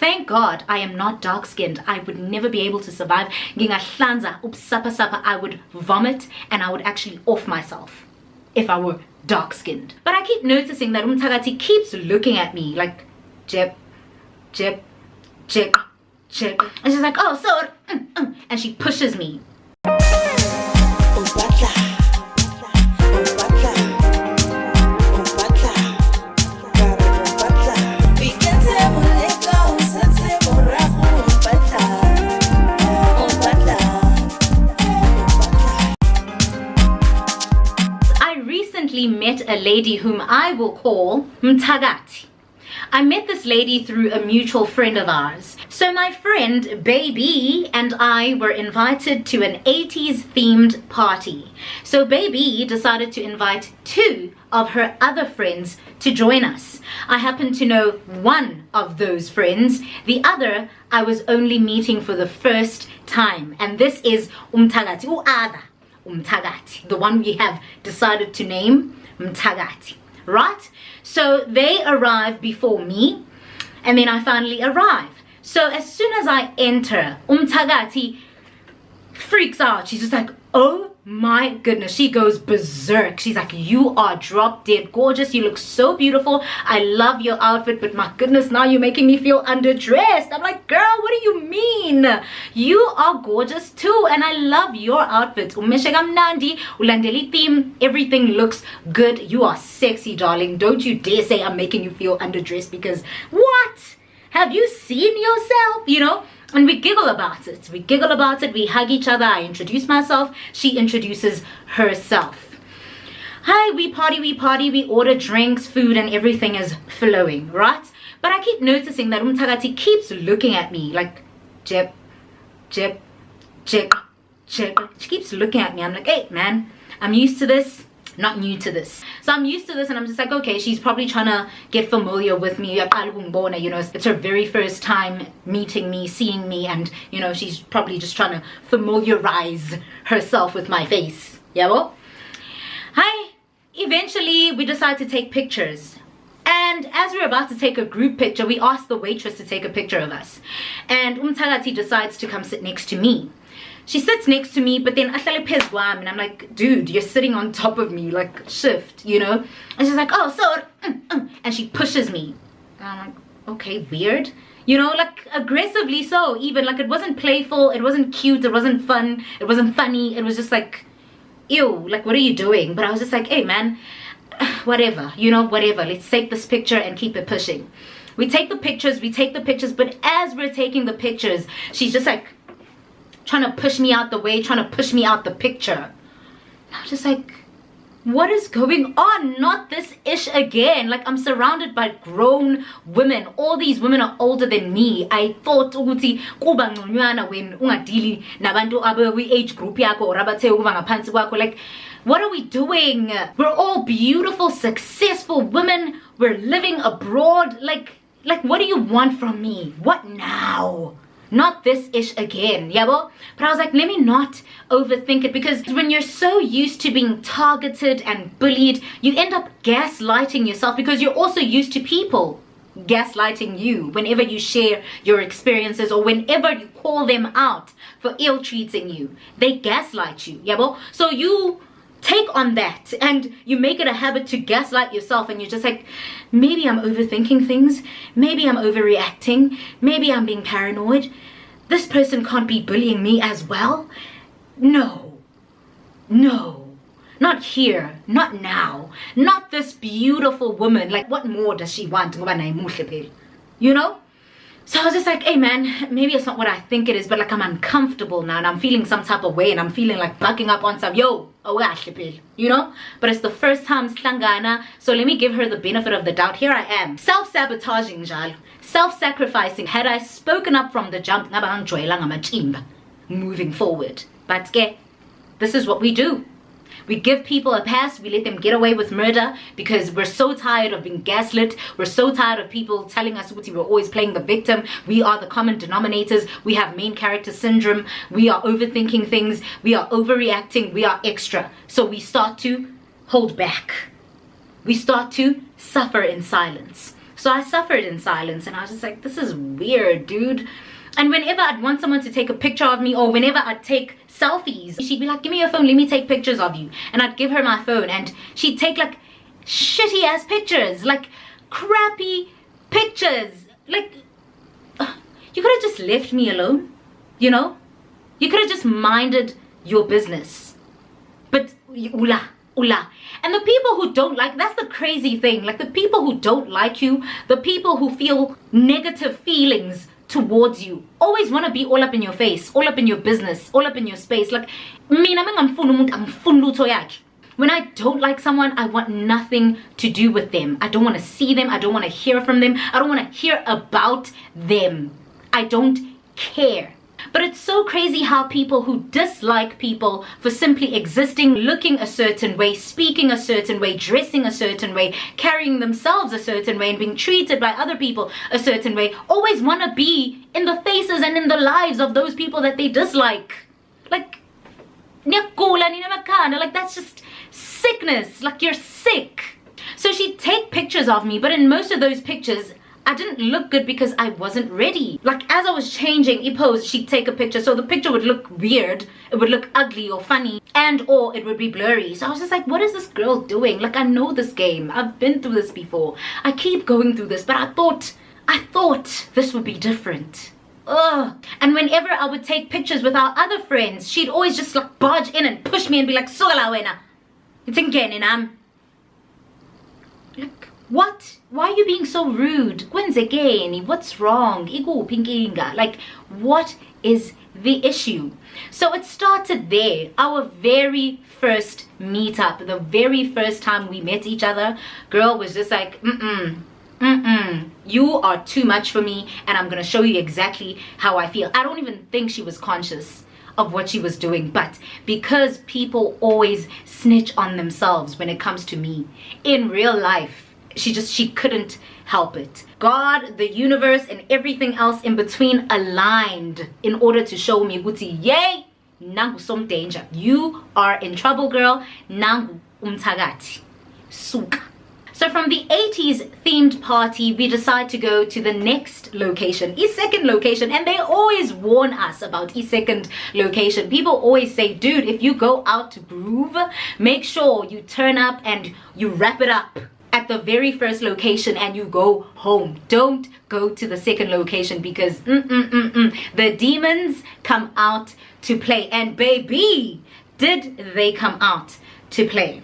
Thank God I am not dark-skinned. I would never be able to survive. I would vomit and I would actually off myself if I were dark-skinned. But I keep noticing that Umthakathi keeps looking at me like, Jeb, Jeb, Jeb, Jeb. And she's like, oh, so, and she pushes me. Met a lady whom I will call Mthakathi. I met this lady through a mutual friend of ours. So my friend Baby and I were invited to an 80s themed party. So Baby decided to invite 2 of her other friends to join us. I happen to know one of those friends. The other I was only meeting for the first time. And this is Umthakathi, Umthakathi, the one we have decided to name Mthakathi, right? So they arrive before me, and then I finally arrive. So as soon as I enter, Umthakathi freaks out. She's just like, oh my goodness. She goes berserk. She's like, you are drop dead gorgeous. You look so beautiful. I love your outfit, but my goodness, now you're making me feel underdressed. I'm like, girl, what do you mean? You are gorgeous too, and I love your outfits. Ulandeli theme, everything looks good. You are sexy, darling. Don't you dare say I'm making you feel underdressed, because what? Have you seen yourself? You know? And we giggle about it. We giggle about it. We hug each other. I introduce myself. She introduces herself. Hi, we party. We order drinks, food, and everything is flowing, right? But I keep noticing that Umthakathi keeps looking at me like, Jeb, Jeb, Jeb, Jeb. She keeps looking at me. I'm like, hey, man, I'm used to this. Not new to this. So I'm used to this, and I'm just like, okay, she's probably trying to get familiar with me. You know, it's her very first time meeting me, seeing me, and you know, she's probably just trying to familiarize herself with my face. Yeah, well, hi. Eventually we decide to take pictures, and as we're about to take a group picture, we ask the waitress to take a picture of us, and Umthakathi decides to come sit next to me. She sits next to me, but then and I'm like, dude, you're sitting on top of me, like, shift, you know? And she's like, oh, so, and she pushes me. And I'm like, okay, weird. You know, like, aggressively so, even. Like, it wasn't playful, it wasn't cute, it wasn't fun, it wasn't funny. It was just like, ew, like, what are you doing? But I was just like, hey, man, whatever, you know, whatever. Let's take this picture and keep it pushing. We take the pictures, but as we're taking the pictures, she's just like, trying to push me out the way, trying to push me out the picture. And I'm just like, what is going on? Not this ish again. Like, I'm surrounded by grown women. All these women are older than me. I thought ukuthi kuba ngconywana when ungadili nabantu abe age group yakho or abathe ukuba ngaphansi kwakho. Like, what are we doing? We're all beautiful, successful women. We're living abroad. Like what do you want from me? What now? Not this ish again, yabo? But I was like, let me not overthink it, because when you're so used to being targeted and bullied, you end up gaslighting yourself, because you're also used to people gaslighting you whenever you share your experiences or whenever you call them out for ill-treating you. They gaslight you, yabo? So you take on that and you make it a habit to gaslight yourself, and you're just like, maybe I'm overthinking things, maybe I'm overreacting, maybe I'm being paranoid. This person can't be bullying me as well. No, not here, not now, not this beautiful woman. Like, what more does she want? You know? So I was just like, hey man, maybe it's not what I think it is, but like, I'm uncomfortable now and I'm feeling some type of way and I'm feeling like bucking up on some, yo, you know? But it's the first time slangana, so let me give her the benefit of the doubt. Here I am, self-sabotaging, self-sacrificing. Had I spoken up from the jump, moving forward. But this is what we do. We give people a pass, we let them get away with murder because we're so tired of being gaslit. We're so tired of people telling us we're always playing the victim. We are the common denominators. We have main character syndrome. We are overthinking things. We are overreacting. We are extra. So we start to hold back. We start to suffer in silence. So I suffered in silence, and I was just like, this is weird, dude. And whenever I'd want someone to take a picture of me, or whenever I'd take selfies, she'd be like, give me your phone, let me take pictures of you. And I'd give her my phone, and she'd take like shitty ass pictures, like crappy pictures. Like, you could have just left me alone, you know? You could have just minded your business. But ula. And the people who don't like, that's the crazy thing, like the people who don't like you, the people who feel negative feelings towards you, always want to be all up in your face, all up in your business, all up in your space. Like, when I don't like someone, I want nothing to do with them. I don't want to see them. I don't want to hear from them. I don't want to hear about them. I don't care. But it's so crazy how people who dislike people for simply existing, looking a certain way, speaking a certain way, dressing a certain way, carrying themselves a certain way, and being treated by other people a certain way, always want to be in the faces and in the lives of those people that they dislike. Like, like that's just sickness. Like, you're sick. So she'd take pictures of me, but in most of those pictures, I didn't look good because I wasn't ready. Like, as I was changing pose, she'd take a picture, so the picture would look weird, it would look ugly or funny, and or it would be blurry. So I was just like, what is this girl doing? Like, I know this game, I've been through this before, I keep going through this, but I thought this would be different. Ugh. And whenever I would take pictures with our other friends, she'd always just like barge in and push me and be like, Sugala wena, it's again, and I'm like, what? Why are you being so rude? What's wrong? Like, what is the issue? So it started there. Our very first meetup, the very first time we met each other, girl was just like, you are too much for me, and I'm gonna show you exactly how I feel. I don't even think she was conscious of what she was doing, but because people always snitch on themselves when it comes to me in real life, she couldn't help it. God, the universe, and everything else in between aligned in order to show me, Guti, yay, nangu some danger. You are in trouble, girl. Nangu umtagati. Suka. So from the 80s themed party, we decide to go to the next location, second location, and they always warn us about second location. People always say, dude, if you go out to groove, make sure you turn up and you wrap it up at the very first location and you go home. Don't go to the second location because the demons come out to play. And baby, did they come out to play.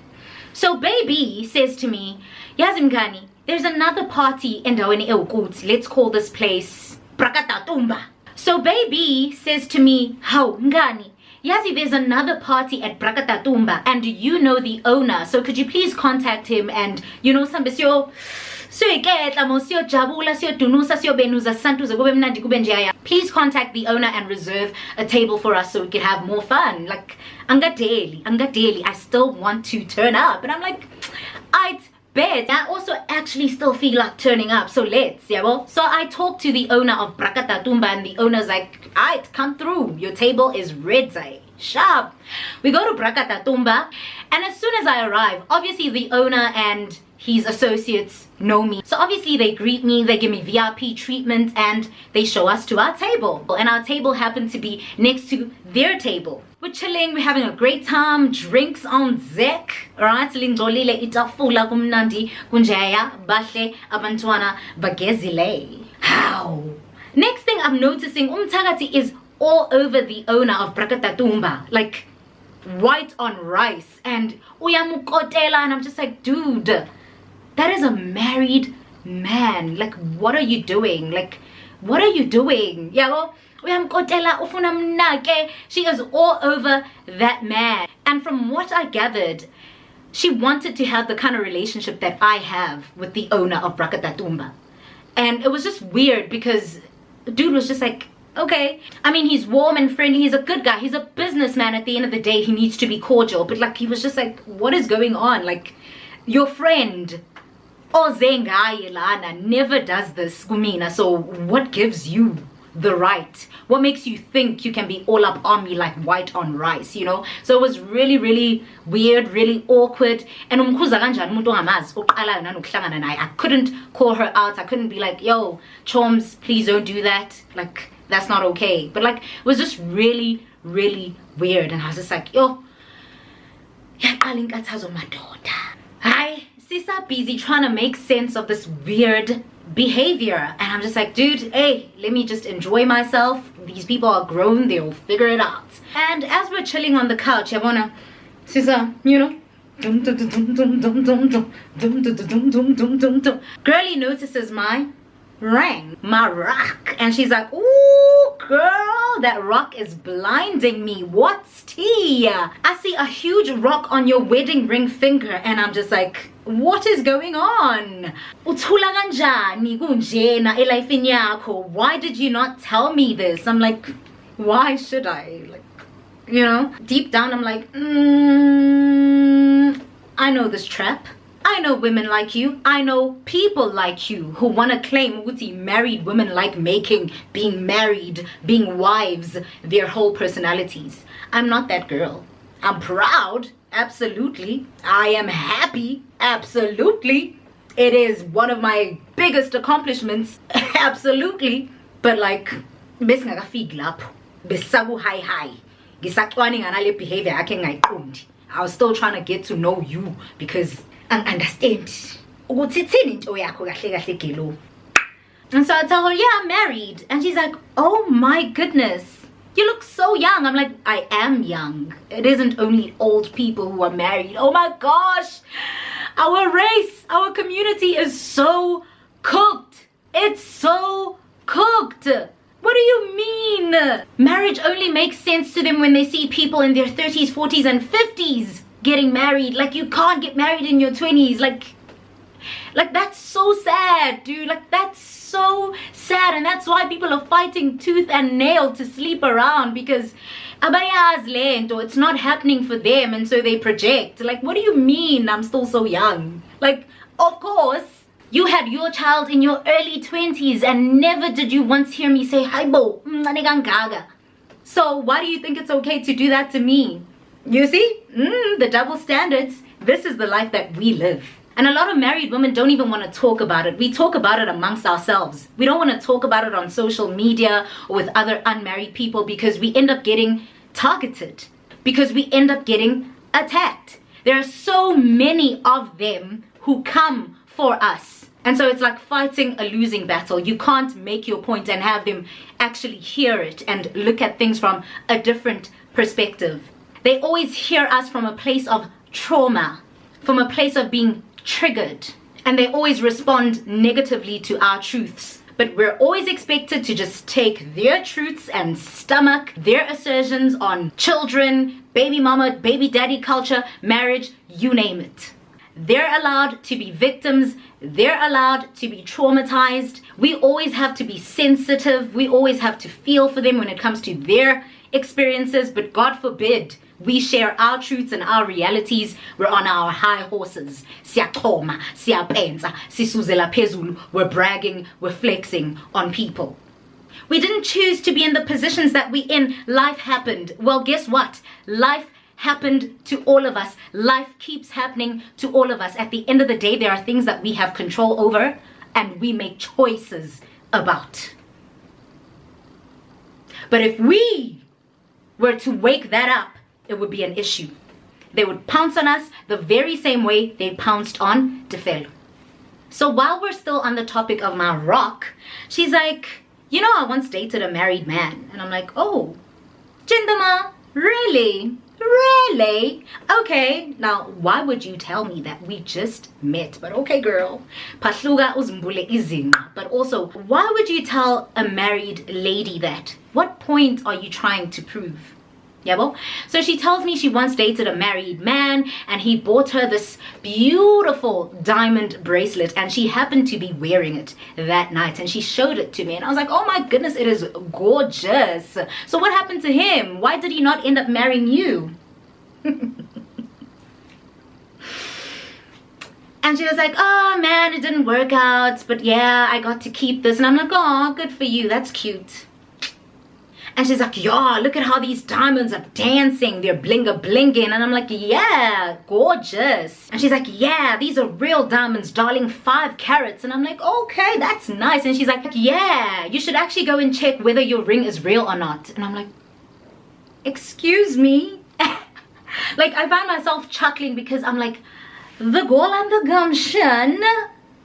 So baby says to me, Yazimgani, there's another party in Daweni Eukuts. Let's call this place Prakatatumba. So baby says to me, how ngani? Yazi, there's another party at Prakatatumba and you know the owner, so could you please contact him and, you know, please contact the owner and reserve a table for us so we could have more fun. Like, anga daily, I still want to turn up. And I'm like, I'd bet. I also actually still feel like turning up, so let's, yeah, well. So I talked to the owner of Prakatatumba and the owner's like, alright, come through, your table is ready. Sharp. We go to Prakatatumba, and as soon as I arrive, obviously the owner and his associates know me. So obviously they greet me, they give me VIP treatment, and they show us to our table. And our table happened to be next to their table. We're chilling, we're having a great time, drinks on deck, right? Lingolile itafula kumnandi, kunjaya, bahle, abantwana, bagezile. How? Next thing I'm noticing, umtagati is all over the owner of Prakatatumba, like white on rice, and uyamukotela, and I'm just like, dude, that is a married man. Like, what are you doing? Like, what are you doing? Yabo, uyamukotela, ufuna mnake. She is all over that man. And from what I gathered, she wanted to have the kind of relationship that I have with the owner of Prakatatumba. And it was just weird because the dude was just like, okay. I mean, he's warm and friendly, he's a good guy, he's a businessman. At the end of the day, he needs to be cordial, but like, he was just like, what is going on? Like, your friend Ozengai Lana never does this, Gumina, so what gives you the right? What makes you think you can be all up on me like white on rice, you know? So it was really, really weird, really awkward. And I couldn't call her out. I couldn't be like, yo, Choms, please don't do that. Like, that's not okay. But like, it was just really, really weird. And I was just like, yo, hi, Sisa busy trying to make sense of this weird behavior. And I'm just like, dude, hey, let me just enjoy myself. These people are grown, they'll figure it out. And as we're chilling on the couch, I wanna, Sisa, you know, girlie notices my rock, and she's like, ooh, girl, that rock is blinding me. What's tea? I see a huge rock on your wedding ring finger, and I'm just like, what is going on? Why did you not tell me this? I'm like, why should I? Like, you know, deep down I'm like, I know this trap. I know women like you. I know people like you who want to claim married women like making being married, being wives, their whole personalities. I'm not that girl. I'm proud, absolutely. I am happy, absolutely. It is one of my biggest accomplishments, absolutely. But like, behavior, I was still trying to get to know you because and understand. And so I tell her, yeah, I'm married. And she's like, oh my goodness, you look so young. I'm like, I am young. It isn't only old people who are married. Oh my gosh, our race, our community is so cooked. It's so cooked. What do you mean? Marriage only makes sense to them when they see people in their 30s, 40s, and 50s getting married. Like, you can't get married in your 20s. Like that's so sad, dude. Like, that's so sad. And that's why people are fighting tooth and nail to sleep around, because it's not happening for them, and so they project. Like, what do you mean I'm still so young? Like, of course, you had your child in your early 20s and never did you once hear me say, hi bo, so why do you think it's okay to do that to me? You see, the double standards. This is the life that we live. And a lot of married women don't even want to talk about it. We talk about it amongst ourselves. We don't want to talk about it on social media or with other unmarried people, because we end up getting targeted, because we end up getting attacked. There are so many of them who come for us. And so it's like fighting a losing battle. You can't make your point and have them actually hear it and look at things from a different perspective. They always hear us from a place of trauma, from a place of being triggered. And they always respond negatively to our truths. But we're always expected to just take their truths and stomach their assertions on children, baby mama, baby daddy culture, marriage, you name it. They're allowed to be victims. They're allowed to be traumatized. We always have to be sensitive. We always have to feel for them when it comes to their experiences. But God forbid we share our truths and our realities. We're on our high horses. We're bragging, we're flexing on people. We didn't choose to be in the positions that we're in. Life happened. Well, guess what? Life happened to all of us. Life keeps happening to all of us. At the end of the day, there are things that we have control over and we make choices about. But if we were to wake that up, it would be an issue. They would pounce on us the very same way they pounced on Tefelo. So while we're still on the topic of my rock, she's like, you know, I once dated a married man. And I'm like, oh, Jindama, really? Really? Okay, now why would you tell me that? We just met. But okay, girl. Pasluga uzimbule izinqa. But also, why would you tell a married lady that? What point are you trying to prove? Yabo? So she tells me she once dated a married man and he bought her this beautiful diamond bracelet and she happened to be wearing it that night and she showed it to me and I was like, oh my goodness, it is gorgeous. So what happened to him? Why did he not end up marrying you? And she was like, oh man, it didn't work out, but yeah, I got to keep this. And I'm like, oh, good for you, that's cute. And she's like, yeah, look at how these diamonds are dancing. They're blinga-blinging. And I'm like, yeah, gorgeous. And she's like, yeah, these are real diamonds, darling, 5 carats. And I'm like, okay, that's nice. And she's like, yeah, you should actually go and check whether your ring is real or not. And I'm like, excuse me? Like, I find myself chuckling because I'm like, the goal and the gumption?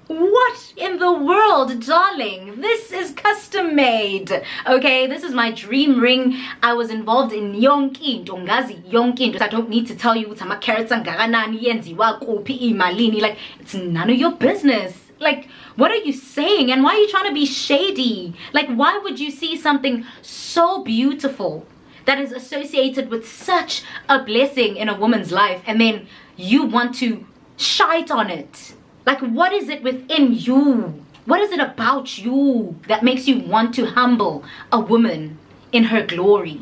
What in the world, darling? This is custom made. Okay, this is my dream ring. I was involved in yonkinto, ngazi yonkinto. I don't need to tell you what carats angakanani yenziwa kuphi imalini. Like, it's none of your business. Like, what are you saying? And why are you trying to be shady? Like, why would you see something so beautiful that is associated with such a blessing in a woman's life and then you want to shite on it? Like, what is it within you? What is it about you that makes you want to humble a woman in her glory?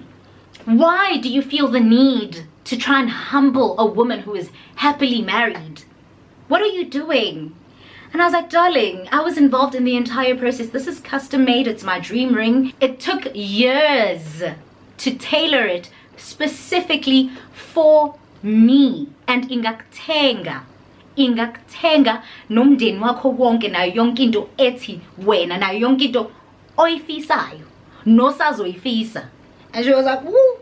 Why do you feel the need to try and humble a woman who is happily married? What are you doing? And I was like, darling, I was involved in the entire process. This is custom made. It's my dream ring. It took years to tailor it specifically for me. And ingakuthenga nomndeni wakho wonke nayo yonke into ethi wena nayo yonke into oyifisayo nosazoyifisa. And she was like, ooh,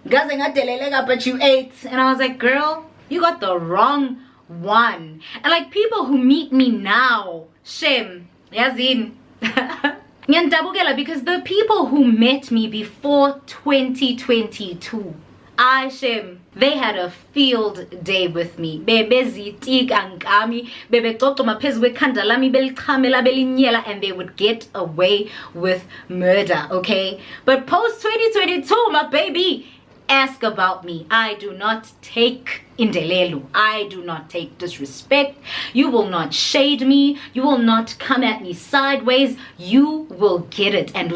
ngaze ngadeleleka, but you ate. And I was like, girl, you got the wrong one. And like, people who meet me now, shame, yazin. Because the people who met me before 2022, I shame, they had a field day with me. And they would get away with murder, okay? But post 2022, my baby, ask about me. I do not take indelelu. I do not take disrespect. You will not shade me. You will not come at me sideways. You will get it. And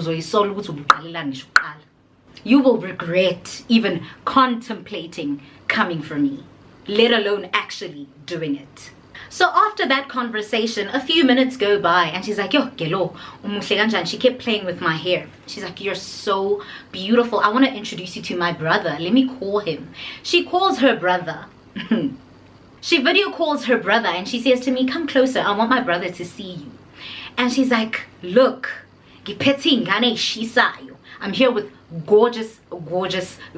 you will regret even contemplating coming for me, let alone actually doing it. So after that conversation, a few minutes go by and she's like, yo, gelo, and she kept playing with my hair. She's like, you're so beautiful. I want to introduce you to my brother. Let me call him. She calls her brother. She video calls her brother and she says to me, come closer. I want my brother to see you. And she's like, look, I'm here with gorgeous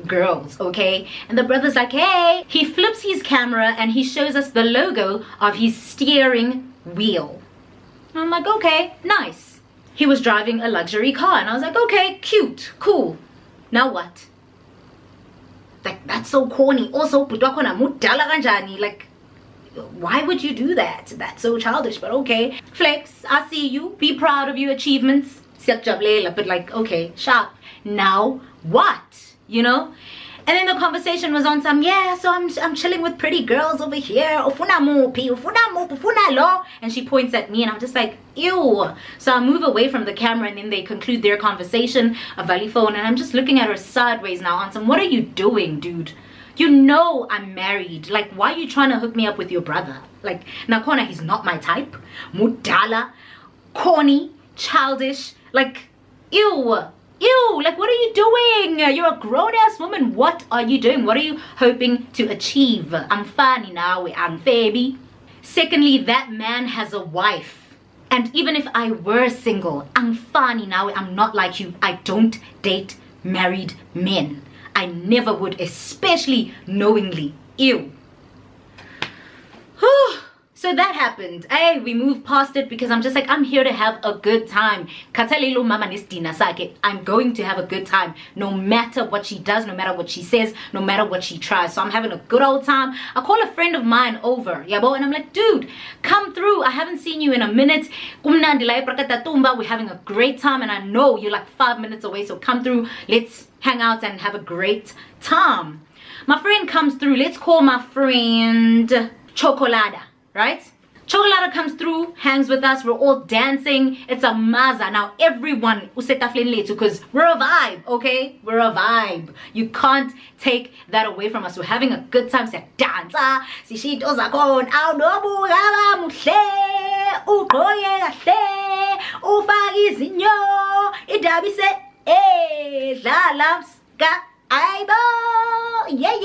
girls, okay? And the brother's like, hey. He flips his camera and he shows us the logo of his steering wheel. And I'm like, okay, nice. He was driving a luxury car and I was like, okay, cute, cool. Now what? Like, that's so corny. Also, like, why would you do that? That's so childish, but okay. Flex, I see you. Be proud of your achievements. But like, okay, sharp. Now what? You know? And then the conversation was on some, yeah, so I'm chilling with pretty girls over here. And she points at me and I'm just like, ew. So I move away from the camera and then they conclude their conversation, a valley phone, and I'm just looking at her sideways now on some, what are you doing, dude? You know I'm married. Like, why are you trying to hook me up with your brother? Like, Nakona, he's not my type. Mudala, corny, childish, like, ew. Ew, like, what are you doing? You're a grown-ass woman. What are you doing? What are you hoping to achieve? I'm funny now, I'm baby. Secondly, that man has a wife. And even if I were single, I'm funny now, I'm not like you. I don't date married men. I never would, especially knowingly. Ew. So that happened. Hey, we moved past it because I'm just like, I'm here to have a good time. I'm going to have a good time no matter what she does, no matter what she says, no matter what she tries. So I'm having a good old time. I call a friend of mine over, yabo, and I'm like, dude, come through. I haven't seen you in a minute. We're having a great time and I know you're like 5 minutes away, so come through. Let's hang out and have a great time. My friend comes through. Let's call my friend Chocolada. Right? Chocolata comes through, hangs with us, we're all dancing. It's a maza. Now everyone because we're a vibe, okay? We're a vibe. You can't take that away from us. We're having a good time. Say dance. Hey, dlala ska aibo. Yeah.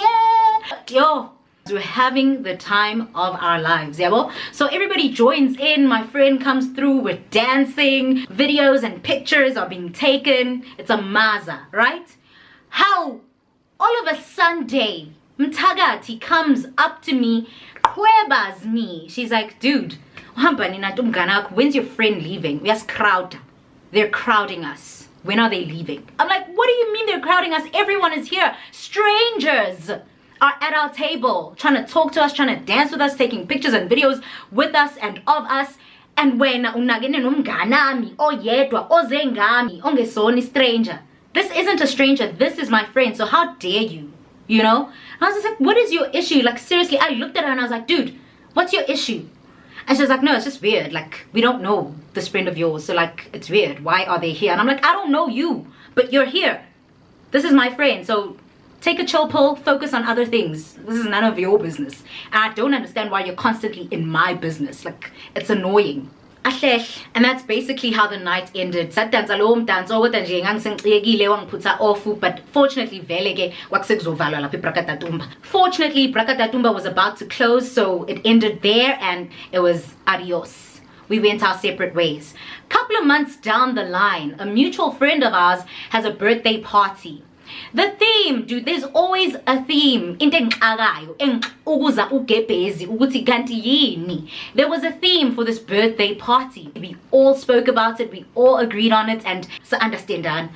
Yo. We're having the time of our lives, yeah. So everybody joins in. My friend comes through with dancing, videos and pictures are being taken. It's a maza, right? How all of a Sunday, Mtagati comes up to me, kwebas me. She's like, dude, when's your friend leaving? We have crowd. They're crowding us. When are they leaving? I'm like, what do you mean they're crowding us? Everyone is here. Strangers are at our table trying to talk to us, trying to dance with us, taking pictures and videos with us and of us. And when stranger, this isn't a stranger, this is my friend, so how dare you, you know? I was just like, what is your issue? Like, seriously, I looked at her and I was like, dude, what's your issue? And she was like, no, it's just weird, like, we don't know this friend of yours, so like, it's weird, why are they here? And I'm like, I don't know you, but you're here. This is my friend, so take a chill pill, focus on other things. This is none of your business. And I don't understand why you're constantly in my business. Like, it's annoying. And that's basically how the night ended. But fortunately, Brakatatumba was about to close, so it ended there and it was adios. We went our separate ways. Couple of months down the line, a mutual friend of ours has a birthday party. The theme, dude, there's always a theme. There was a theme for this birthday party. We all spoke about it, we all agreed on it, and so understand.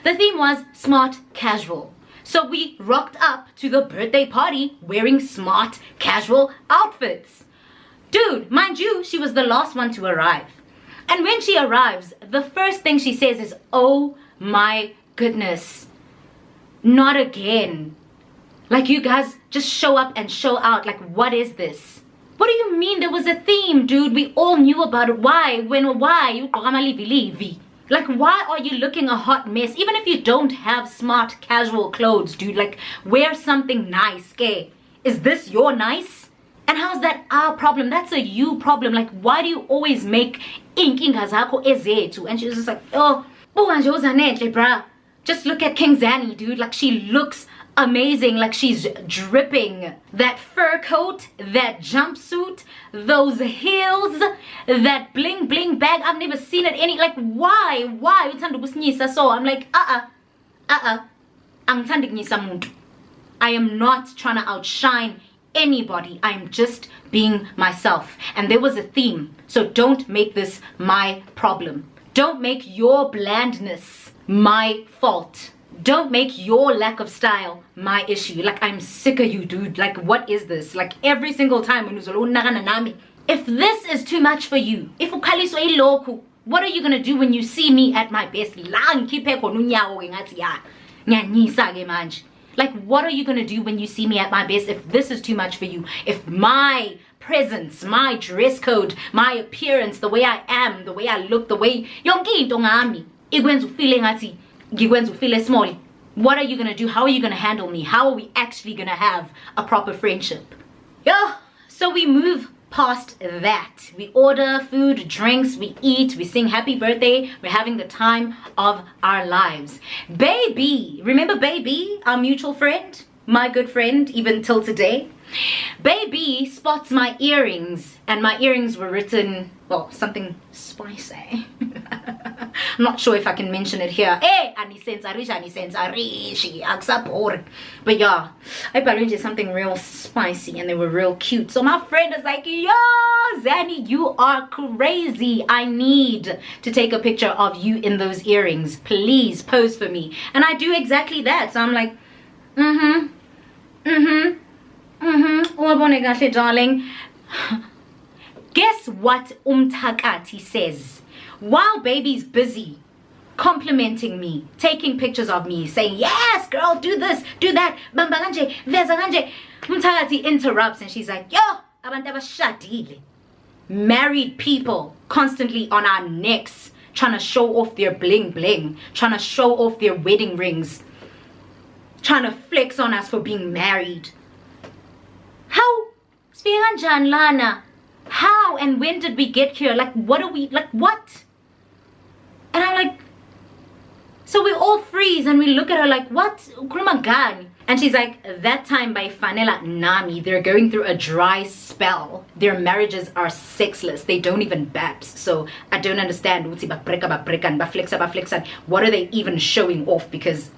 The theme was smart casual. So we rocked up to the birthday party wearing smart casual outfits. Dude, mind you, she was the last one to arrive. And when she arrives, the first thing she says is, oh my goodness. Not again. Like, you guys just show up and show out. Like, what is this? What do you mean there was a theme, dude? We all knew about it. Why? Why? Like, why are you looking a hot mess? Even if you don't have smart casual clothes, dude, like, wear something nice, okay? Is this your nice? And how's that our problem? That's a you problem. Like, why do you always make inkinga zakho ezethu? And she was just like, oh, bruh. Just look at King Zanny, dude. Like, she looks amazing. Like, she's dripping. That fur coat, that jumpsuit, those heels, that bling bling bag. I've never seen it any. Like, why? Why? So I'm like, I am not trying to outshine anybody. I'm just being myself. And there was a theme. So don't make this my problem. Don't make your blandness my fault. Don't make your lack of style my issue. Like, I'm sick of you, dude. Like, what is this? Like, every single time when if this is too much for you, if what are you gonna do when you see me at my best? Like, what are you gonna do when you see me at my best if this is too much for you? If my presence, my dress code, my appearance, the way I am, the way I look, the way small. What are you gonna do? How are you gonna handle me? How are we actually gonna have a proper friendship? Yeah. So we move past that. We order food, drinks, we eat, we sing happy birthday. We're having the time of our lives. Baby, remember Baby, our mutual friend, my good friend, even till today? Baby spots my earrings, and my earrings were written, well, something spicy. I'm not sure if I can mention it here. But yeah, I arranged something real spicy and they were real cute. So my friend is like, yo, Zanny, you are crazy. I need to take a picture of you in those earrings. Please pose for me. And I do exactly that. So I'm like, darling. Guess what Umtakati says? While Baby's busy complimenting me, taking pictures of me, saying, yes, girl, do this, do that, Umtakati interrupts and she's like, yo, abantaba shadile. Married people constantly on our necks, trying to show off their bling bling, trying to show off their wedding rings, trying to flex on us for being married. How? Lana? How and when did we get here? Like, what are we, like, what? And I'm like, so we're all all freeze and we look at her like, what? Ukhuluma ngani? And she's like, that time by Fanela Nami, they're going through a dry spell. Their marriages are sexless. They don't even babs. So I don't understand. What are they even showing off? Because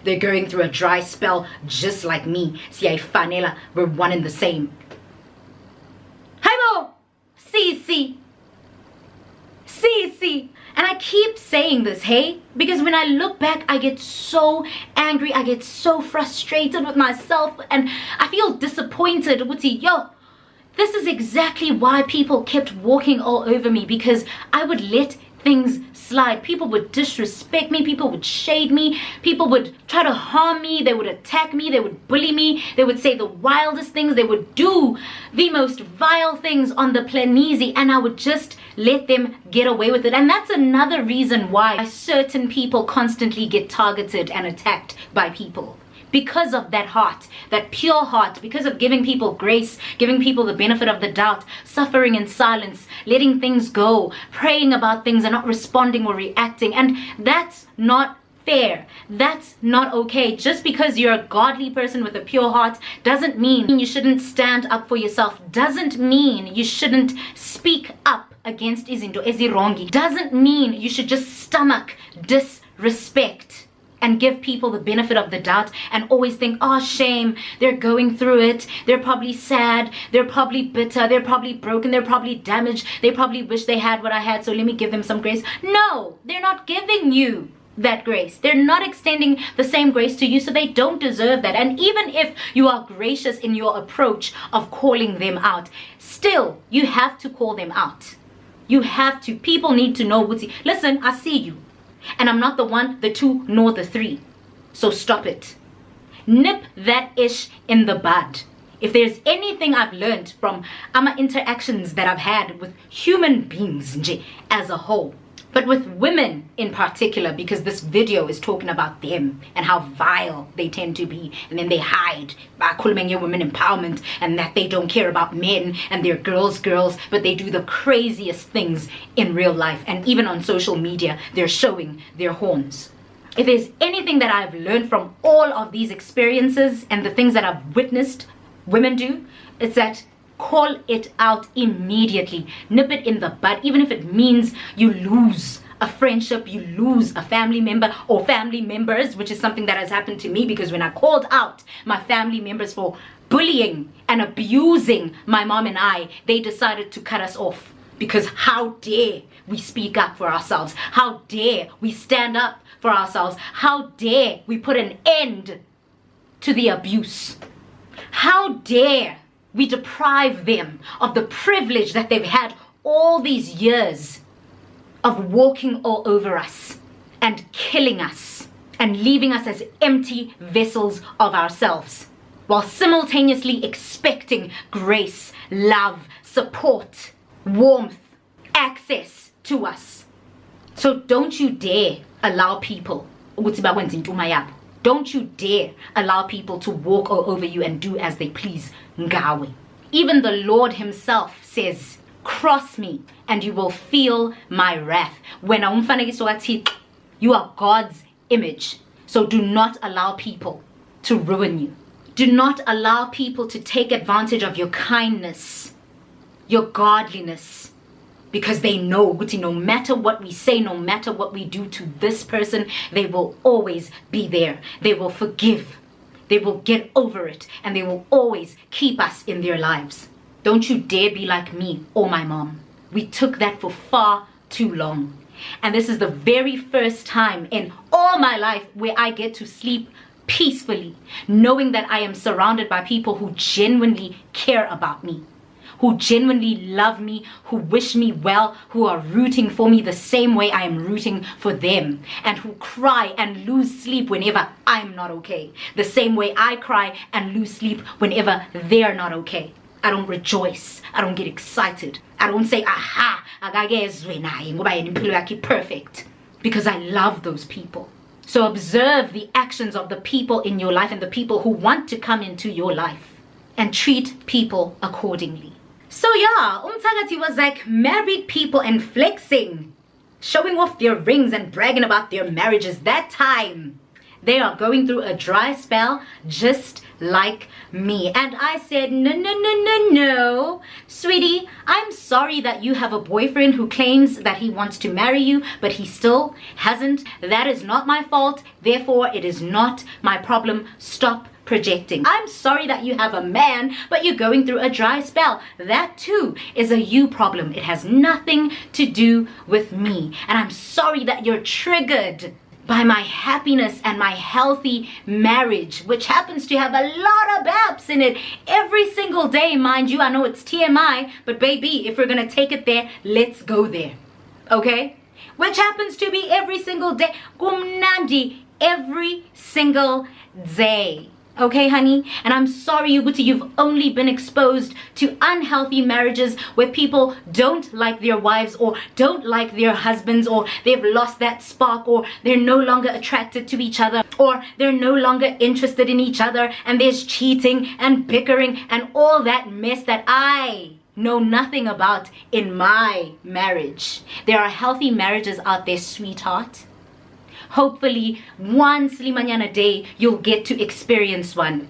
they're going through a dry spell just like me. See, Fanela, we're one and the same. Hi, see. And I keep saying this, hey, because when I look back, I get so angry, I get so frustrated with myself, and I feel disappointed. Yo, this is exactly why people kept walking all over me, because I would let things slide. People would disrespect me, people would shade me, people would try to harm me, they would attack me, they would bully me, they would say the wildest things, they would do the most vile things on the planese, and I would just let them get away with it. And that's another reason why certain people constantly get targeted and attacked by people. Because of that heart, that pure heart, because of giving people grace, giving people the benefit of the doubt, suffering in silence, letting things go, praying about things and not responding or reacting. And that's not fair. That's not okay. Just because you're a godly person with a pure heart doesn't mean you shouldn't stand up for yourself. Doesn't mean you shouldn't speak up against izinto ezirongi. Doesn't mean you should just stomach disrespect and give people the benefit of the doubt and always think, oh, shame, they're going through it, they're probably sad, they're probably bitter, they're probably broken, they're probably damaged, they probably wish they had what I had, so let me give them some grace. No, they're not giving you that grace. They're not extending the same grace to you, so they don't deserve that. And even if you are gracious in your approach of calling them out, still, you have to call them out. You have to. People need to know, listen, I see you. And I'm not the one, the two, nor the three. So stop it. Nip that ish in the bud. If there's anything I've learned from my interactions that I've had with human beings as a whole, but with women in particular, because this video is talking about them and how vile they tend to be, and then they hide by calling women empowerment and that they don't care about men and they're girls, but they do the craziest things in real life, and even on social media they're showing their horns. If there's anything that I've learned from all of these experiences and the things that I've witnessed women do, it's that call it out immediately. Nip it in the bud, even if it means you lose a friendship, you lose a family member or family members, which is something that has happened to me, because when I called out my family members for bullying and abusing my mom and I, they decided to cut us off. Because how dare we speak up for ourselves? How dare we stand up for ourselves? How dare we put an end to the abuse? How dare we deprive them of the privilege that they've had all these years of walking all over us and killing us and leaving us as empty vessels of ourselves, while simultaneously expecting grace, love, support, warmth, access to us. So don't you dare allow people, don't you dare allow people to walk all over you and do as they please. Ngawe. Even the Lord himself says, cross me and you will feel my wrath. When you are God's image. So do not allow people to ruin you. Do not allow people to take advantage of your kindness, your godliness, because they know no matter what we say, no matter what we do to this person, they will always be there. They will forgive. They will get over it, and they will always keep us in their lives. Don't you dare be like me or my mom. We took that for far too long. And this is the very first time in all my life where I get to sleep peacefully, knowing that I am surrounded by people who genuinely care about me, who genuinely love me, who wish me well, who are rooting for me the same way I am rooting for them, and who cry and lose sleep whenever I'm not okay, the same way I cry and lose sleep whenever they're not okay. I don't rejoice. I don't get excited. I don't say, aha, perfect, because I love those people. So observe the actions of the people in your life and the people who want to come into your life, and treat people accordingly. So yeah, Umthakathi was like married people and flexing showing off their rings and bragging about their marriages. That time, they are going through a dry spell just like me. And I said, no, sweetie, I'm sorry that you have a boyfriend who claims that he wants to marry you, but he still hasn't. That is not my fault. Therefore, it is not my problem. Stop projecting. I'm sorry that you have a man, but you're going through a dry spell. That too is a you problem. It has nothing to do with me. And I'm sorry that you're triggered by my happiness and my healthy marriage, which happens to have a lot of babs in it every single day, mind you. I know it's TMI, but baby, if we're gonna take it there, let's go there, okay? Which happens to be every single day, kumnandi, every single day. Okay, honey? And I'm sorry, Uguti, you've only been exposed to unhealthy marriages where people don't like their wives or don't like their husbands, or they've lost that spark, or they're no longer attracted to each other, or they're no longer interested in each other, and there's cheating and bickering and all that mess that I know nothing about in my marriage. There are healthy marriages out there, sweetheart. Hopefully, one Slimanyana day, you'll get to experience one.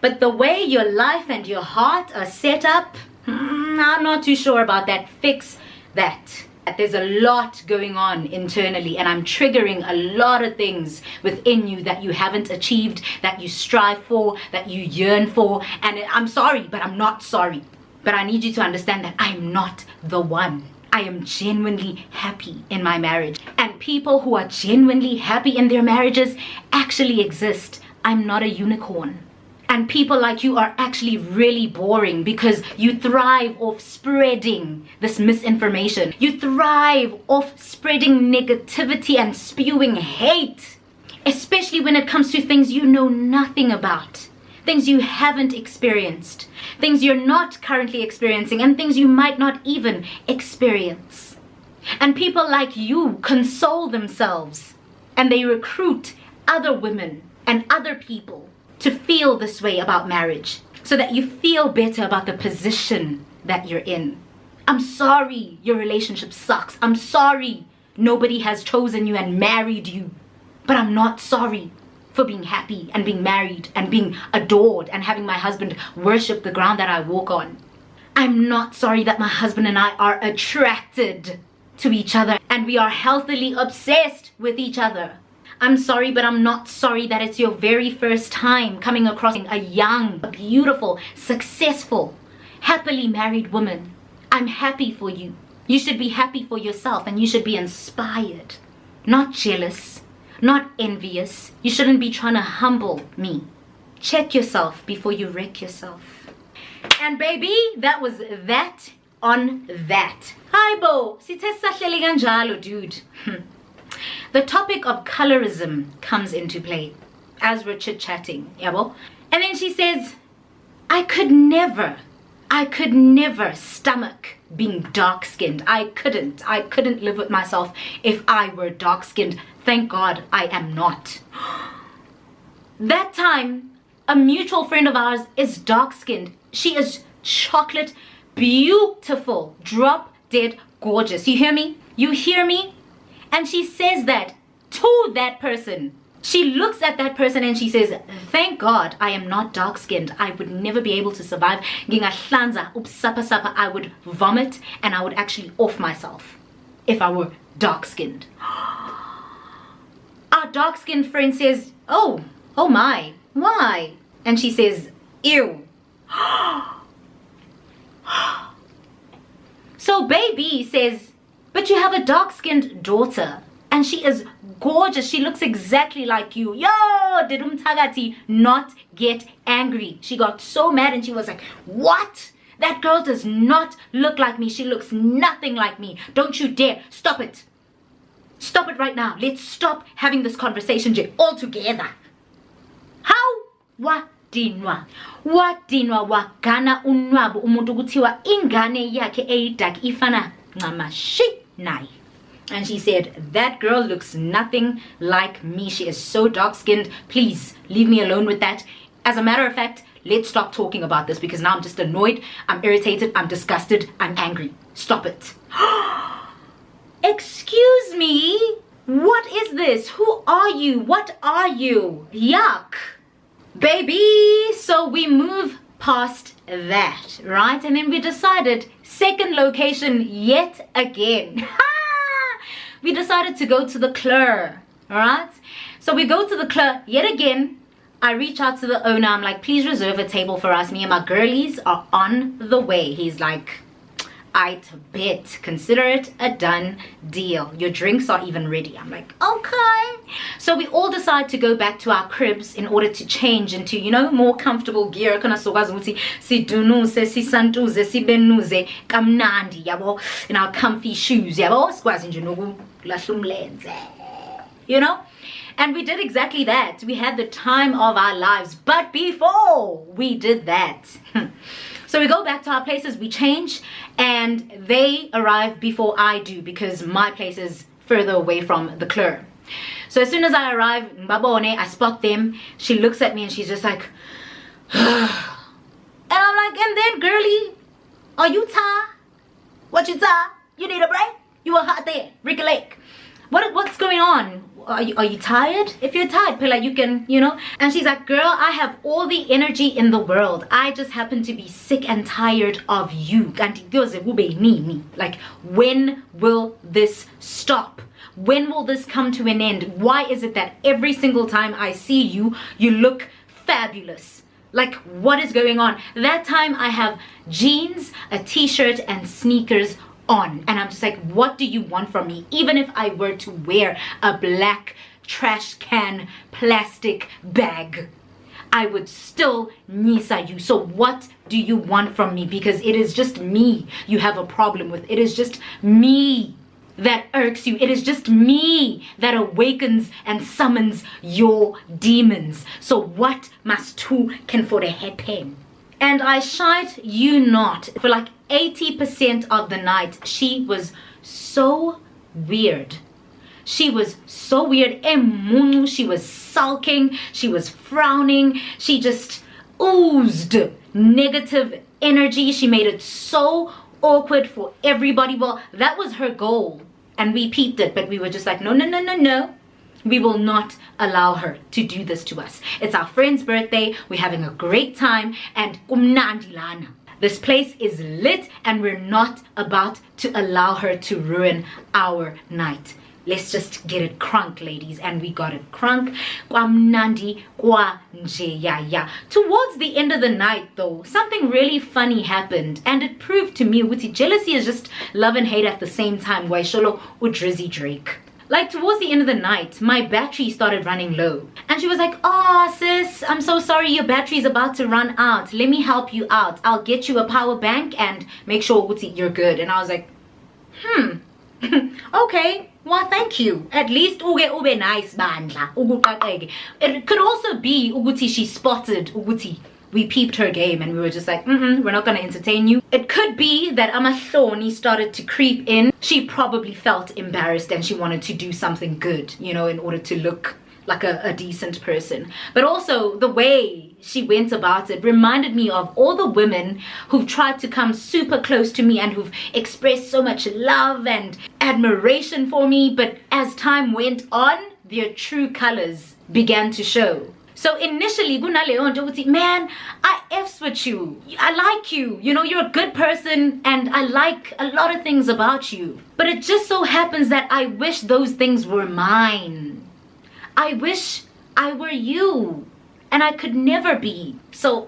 But the way your life and your heart are set up, I'm not too sure about that. Fix that. There's a lot going on internally, and I'm triggering a lot of things within you that you haven't achieved, that you strive for, that you yearn for. And I'm sorry, but I'm not sorry. But I need you to understand that I'm not the one. I am genuinely happy in my marriage. And people who are genuinely happy in their marriages actually exist. I'm not a unicorn. And people like you are actually really boring because you thrive off spreading this misinformation. You thrive off spreading negativity and spewing hate, especially when it comes to things you know nothing about. Things you haven't experienced, things you're not currently experiencing, and things you might not even experience. And people like you console themselves, and they recruit other women and other people to feel this way about marriage, so that you feel better about the position that you're in. I'm sorry your relationship sucks. I'm sorry nobody has chosen you and married you. But I'm not sorry for being happy and being married and being adored and having my husband worship the ground that I walk on. I'm not sorry that my husband and I are attracted to each other and we are healthily obsessed with each other. I'm sorry, but I'm not sorry that it's your very first time coming across a young, beautiful, successful, happily married woman. I'm happy for you. You should be happy for yourself, and you should be inspired, not jealous, not envious. You shouldn't be trying to humble me. Check yourself before you wreck yourself. And baby, that was that on that. Hi bo, sithe sahleli kanjalo, dude. The topic of colorism comes into play as we're chit-chatting, yabo. And then she says, I could never stomach being dark-skinned. I couldn't live with myself if I were dark-skinned. Thank God I am not. That time, a mutual friend of ours is dark-skinned. She is chocolate, beautiful, drop dead gorgeous. You hear me? You hear me? And she says that to that person. She looks at that person and she says, thank God I am not dark-skinned. I would never be able to survive. Ngingahlanza, upsapa, I would vomit and I would actually off myself if I were dark-skinned. Our dark-skinned friend says, oh my, why? And she says, ew. So baby says, but you have a dark-skinned daughter and she is gorgeous. She looks exactly like you. Yo, did Tagati not get angry? She got so mad and she was like, what? That girl does not look like me. She looks nothing like me. Don't you dare. Stop it. Stop it right now. Let's stop having this conversation altogether. How? Wadinwa wagana unwabu umuntu kuthiwa ingane yakhe eyidak ifana ngamashi naye. And she said, that girl looks nothing like me. She is so dark-skinned. Please leave me alone with that. As a matter of fact, let's stop talking about this because now I'm just annoyed. I'm irritated. I'm disgusted. I'm angry. Stop it. excuse me, what is this? Who are you? What are you? Yuck. Baby, so we move past that, right? And then we decided, second location yet again. We decided to go to the club, alright? So we go to the club yet again. I reach out to the owner. I'm like, please reserve a table for us. Me and my girlies are on the way. He's like, I'd bet. Consider it a done deal. Your drinks are even ready. I'm like, okay. So we all decide to go back to our cribs in order to change into, you know, more comfortable gear. In our comfy shoes. You know? And we did exactly that. We had the time of our lives. But before we did that, so we go back to our places, we change, and they arrive before I do because my place is further away from the club. So as soon as I arrive, I spot them. She looks at me and she's just like, and I'm like, and then girlie, are you tired? What you tired? You need a break? You were hot there, Ricky Lake. What's going on? Are you tired? If you're tired, Pilla, you can, you know. And she's like, girl, I have all the energy in the world. I just happen to be sick and tired of you. Like, when will this stop? When will this come to an end? Why is it that every single time I see you, you look fabulous? Like, what is going on? That time I have jeans, a t-shirt, and sneakers on, and I'm just like, what do you want from me? Even if I were to wear a black trash can plastic bag, I would still nisa you. So what do you want from me? Because it is just me you have a problem with. It is just me that irks you. It is just me that awakens and summons your demons. So what must who can for the happen? And I shite you not, for like 80% of the night, she was so weird. She was so weird. She was sulking. She was frowning. She just oozed negative energy. She made it so awkward for everybody. Well, that was her goal. And we peeped it, but we were just like, no, no, no, no, no. We will not allow her to do this to us. It's our friend's birthday. We're having a great time. And this place is lit and we're not about to allow her to ruin our night. Let's just get it crunk, ladies. And we got it crunk. Towards the end of the night, though, something really funny happened. And it proved to me that jealousy is just love and hate at the same time. Waisholo udrizzy Drake. Like, towards the end of the night, my battery started running low. And she was like, oh, sis, I'm so sorry your battery's about to run out. Let me help you out. I'll get you a power bank and make sure you're good. And I was like, okay, well, thank you. At least ube nice bandla. It could also be Uguti she spotted Uguti. We peeped her game and we were just like, we're not going to entertain you. It could be that Amathoni started to creep in. She probably felt embarrassed and she wanted to do something good, you know, in order to look like a decent person. But also the way she went about it reminded me of all the women who've tried to come super close to me and who've expressed so much love and admiration for me. But as time went on, their true colors began to show. So initially, man, I F's with you. I like you. You know, you're a good person and I like a lot of things about you. But it just so happens that I wish those things were mine. I wish I were you. And I could never be. So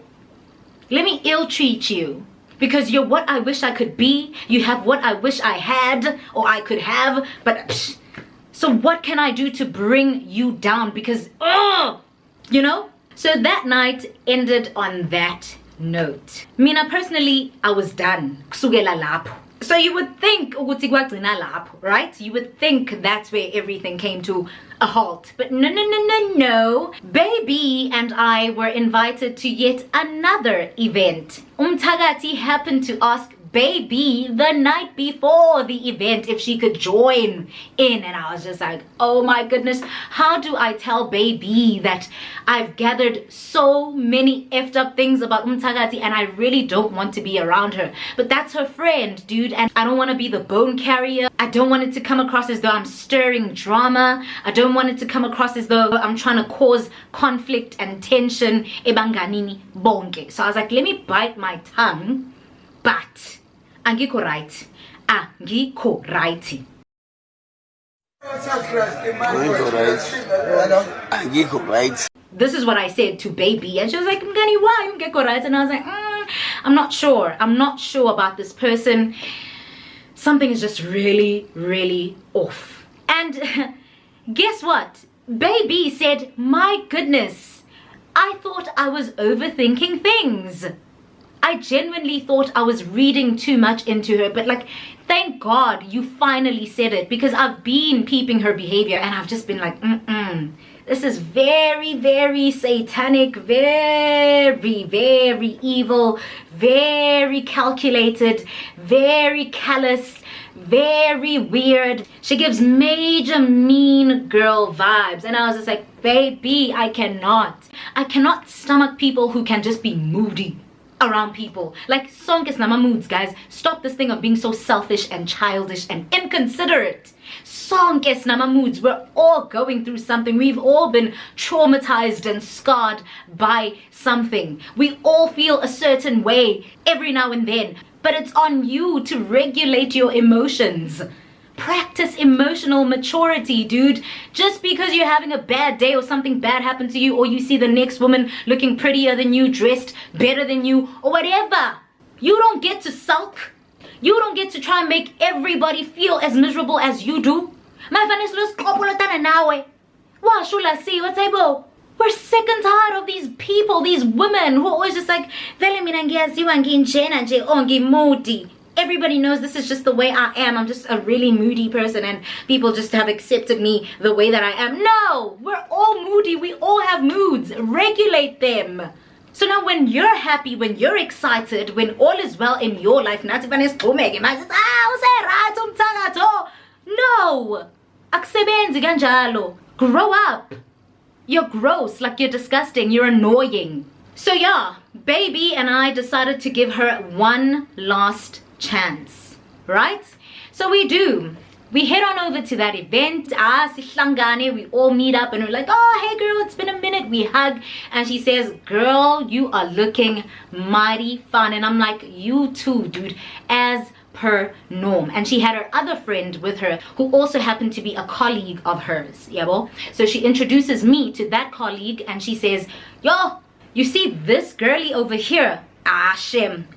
let me ill-treat you. Because you're what I wish I could be. You have what I wish I had or I could have. But so what can I do to bring you down? Because, you know? So that night ended on that note. Mina, personally, I was done. So you would think, right? You would think that's where everything came to a halt. But no, no, no, no, no. Baby and I were invited to yet another event. Umtagati happened to ask Baby the night before the event if she could join in. And I was just like, oh my goodness, how do I tell Baby that I've gathered so many effed up things about Mtagati and I really don't want to be around her? But that's her friend, dude, and I don't want to be the bone carrier. I don't want it to come across as though I'm stirring drama. I don't want it to come across as though I'm trying to cause conflict and tension. Ebanganini bonke. So I was like, let me bite my tongue, but angiko right. Angiko right. This is what I said to Baby, and she was like, Mgani, why? Angiko right. And I was like, I'm not sure. I'm not sure about this person. Something is just really, really off. And guess what? Baby said, my goodness, I thought I was overthinking things. I genuinely thought I was reading too much into her, but like, thank God you finally said it, because I've been peeping her behavior and I've just been like, this is very, very satanic, very, very evil, very calculated, very callous, very weird. She gives major mean girl vibes. And I was just like, Baby, I cannot stomach people who can just be moody around people. Like, sonkes nama moods, guys. Stop this thing of being so selfish and childish and inconsiderate. Sonkes nama moods. We're all going through something. We've all been traumatized and scarred by something. We all feel a certain way every now and then, but it's on you to regulate your emotions. Practice emotional maturity, dude. Just because you're having a bad day or something bad happened to you, or you see the next woman looking prettier than you, dressed better than you, or whatever, you don't get to sulk. You don't get to try and make everybody feel as miserable as you do. We're sick and tired of these people, these women who are always just like, everybody knows this is just the way I am. I'm just a really moody person and people just have accepted me the way that I am. No, we're all moody. We all have moods. Regulate them. So now when you're happy, when you're excited, when all is well in your life, no, akusebenzi kanjalo. Grow up. You're gross, like you're disgusting, you're annoying. So yeah, Baby and I decided to give her one last chance, right? So we do. We head on over to that event. We all meet up and we're like, oh, hey girl, it's been a minute. We hug and she says, girl, you are looking mighty fun. And I'm like, you too, dude, as per norm. And she had her other friend with her who also happened to be a colleague of hers. Yabo. So she introduces me to that colleague and she says, yo, you see this girlie over here? Shem,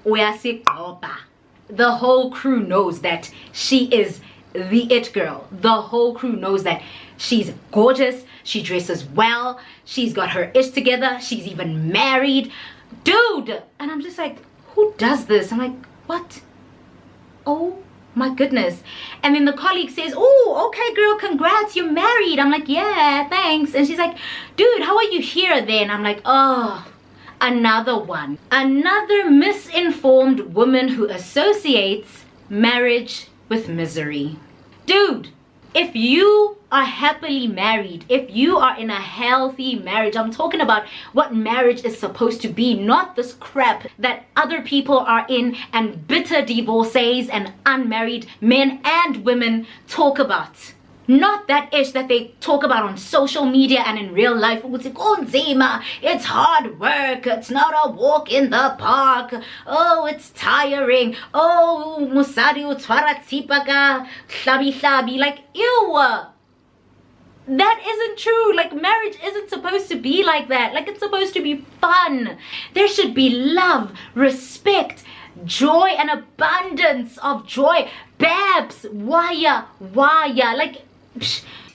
the whole crew knows that she is the it girl. The whole crew knows that she's gorgeous, she dresses well, she's got her ish together, she's even married. Dude! And I'm just like, who does this? I'm like, what? Oh my goodness. And then the colleague says, oh, okay girl, congrats, you're married. I'm like, yeah, thanks. And she's like, dude, how are you here then? I'm like, oh, another one. Another misinformed woman who associates marriage with misery. Dude, if you are happily married, if you are in a healthy marriage, I'm talking about what marriage is supposed to be, not this crap that other people are in and bitter divorcees and unmarried men and women talk about. Not that ish that they talk about on social media and in real life. It's hard work. It's not a walk in the park. Oh, it's tiring. Oh, musari utwara tipaka hlabi. Like, ew. That isn't true. Like, marriage isn't supposed to be like that. Like, it's supposed to be fun. There should be love, respect, joy, and abundance of joy. Babs, waya. Like,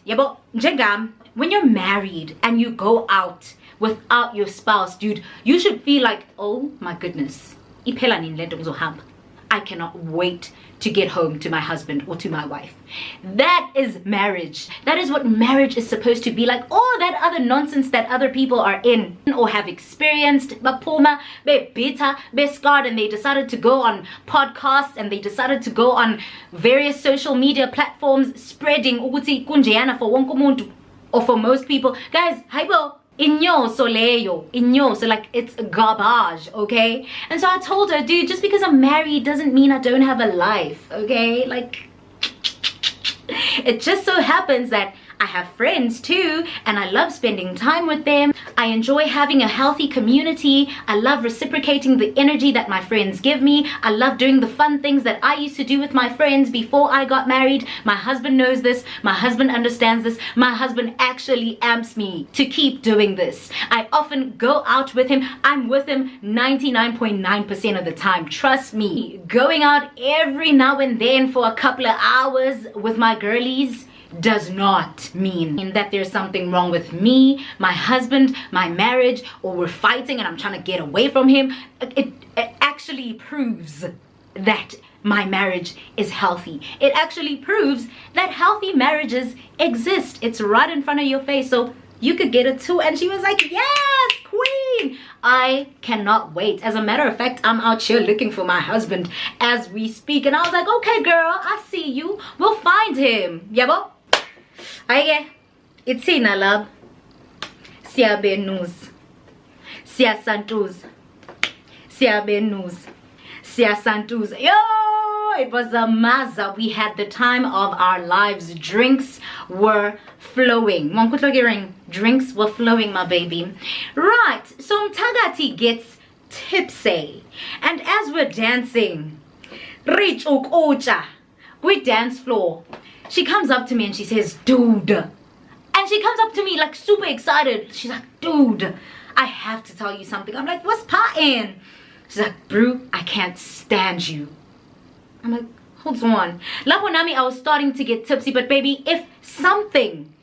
yeah, but Jengam, when you're married and you go out without your spouse, dude, you should feel like, oh my goodness, I cannot wait to get home to my husband or to my wife. That is marriage. That is what marriage is supposed to be like. All that other nonsense that other people are in or have experienced, bapuma, be bitter, be scarred, and they decided to go on podcasts and they decided to go on various social media platforms spreading ukuthi kunjeyana for wonke umuntu or for most people. Guys, hayibo. So like it's garbage, okay? And so I told her, dude, just because I'm married doesn't mean I don't have a life, okay? Like, it just so happens that I have friends too, and I love spending time with them. I enjoy having a healthy community. I love reciprocating the energy that my friends give me. I love doing the fun things that I used to do with my friends before I got married. My husband knows this. My husband understands this. My husband actually amps me to keep doing this. I often go out with him. I'm with him 99.9% of the time. Trust me. Going out every now and then for a couple of hours with my girlies does not mean that there's something wrong with me, my husband, my marriage, or we're fighting and I'm trying to get away from him. It actually proves that my marriage is healthy. It actually proves that healthy marriages exist. It's right in front of your face, so you could get it too. And she was like, yes, queen. I cannot wait. As a matter of fact, I'm out here looking for my husband as we speak. And I was like, okay, girl, I see you. We'll find him. Yabo? Aye, it's in a love. Siya benus. Siya santus. Siya benus. Siya santus. Yo! It was a maza. We had the time of our lives. Drinks were flowing. Drinks were flowing, my baby. Right. So Mtagati gets tipsy. And as we're dancing, reach ocha, we dance floor. She comes up to me and she says, dude. And she comes up to me like super excited. She's like, dude, I have to tell you something. I'm like, what's poppin'? She's like, bro, I can't stand you. I'm like, hold on. Labonami, I was starting to get tipsy, but baby, if something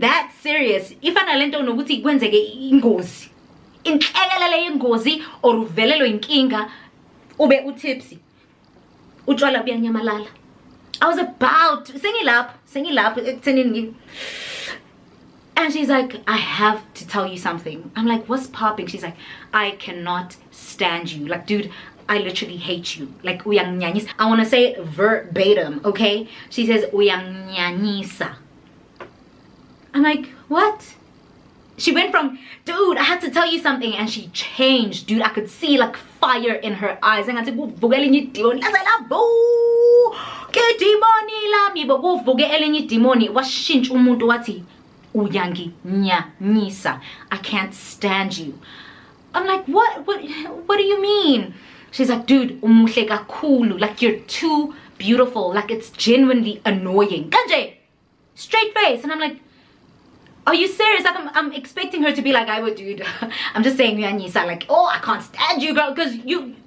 that serious, if analento nokuthi kwenzeke ingozi, inhlekelele yengozi or uvelelo inkinga, ube utipsy. Utshwala buyanyamalala. I was about to sing it up, and she's like, I have to tell you something. I'm like, what's popping? She's like, I cannot stand you. Like, dude, I literally hate you. Like, uyangnyanyisa. I want to say it verbatim, okay? She says, uyangnyanyisa. I'm like, what? She went from, dude, I had to tell you something, and she changed, dude. I could see like fire in her eyes. And I said, go vogel in your demon. I said, boo, ke demoni la mi, but go vogel in your demoni. What shinch umuntu wati? Uyangi nya nisa. I can't stand you. I'm like, what do you mean? She's like, dude, umuhle kakhulu. Like, you're too beautiful. Like, it's genuinely annoying. Kanje, straight face. And I'm like, are you serious? Like, I'm expecting her to be like, I would, dude. I'm just saying, Nisa, like, oh, I can't stand you, girl. Because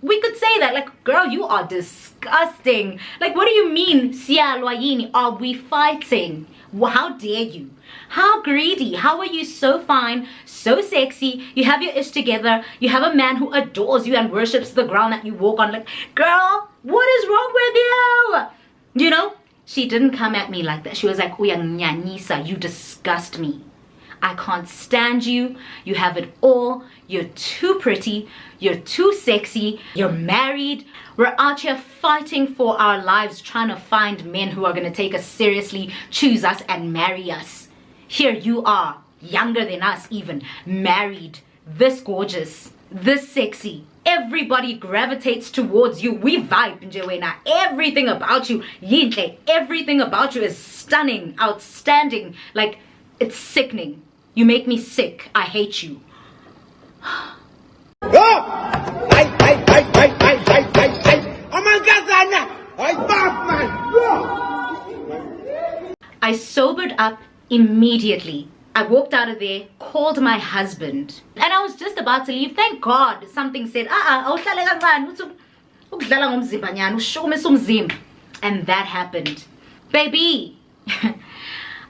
we could say that, like, girl, you are disgusting. Like, what do you mean, Sia Loyini? Are we fighting? Well, how dare you? How greedy? How are you so fine, so sexy? You have your ish together. You have a man who adores you and worships the ground that you walk on. Like, girl, what is wrong with you? You know? She didn't come at me like that. She was like, Nisa, you disgust me. I can't stand you. You have it all. You're too pretty. You're too sexy. You're married. We're out here fighting for our lives, trying to find men who are going to take us seriously, choose us, and marry us. Here you are, younger than us even, married, this gorgeous, this sexy. Everybody gravitates towards you. We vibe, Njewena. Everything about you, yinhle. Everything about you is stunning, outstanding. Like, it's sickening. You make me sick. I hate you. I sobered up immediately. I walked out of there, called my husband, and I was just about to leave. Thank God something said, and that happened. Baby,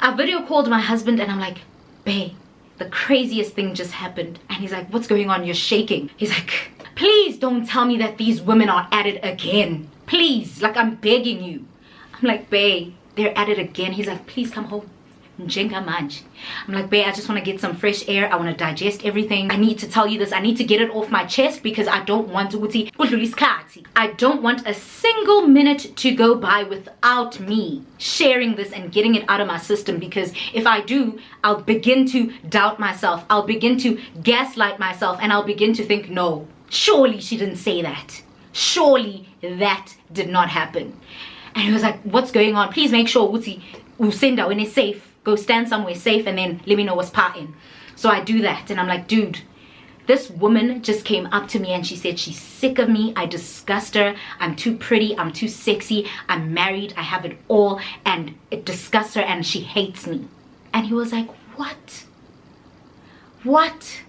I video called my husband and I'm like, babe, the craziest thing just happened. And he's like, what's going on? You're shaking. He's like, please don't tell me that these women are at it again. Please, like, I'm begging you. I'm like, babe, they're at it again. He's like, please come home. I'm like, babe, I just want to get some fresh air. I want to digest everything. I need to tell you this. I need to get it off my chest because I don't want to. I don't want a single minute to go by without me sharing this and getting it out of my system, because if I do, I'll begin to doubt myself. I'll begin to gaslight myself, and I'll begin to think, no, surely she didn't say that. Surely that did not happen. And he was like, what's going on? Please make sure Usenda when it's safe. Go stand somewhere safe and then let me know what's parting. So I do that, and I'm like, dude, this woman just came up to me and she said she's sick of me. I disgust her. I'm too pretty. I'm too sexy. I'm married. I have it all, and it disgusts her and she hates me. And he was like, what? What?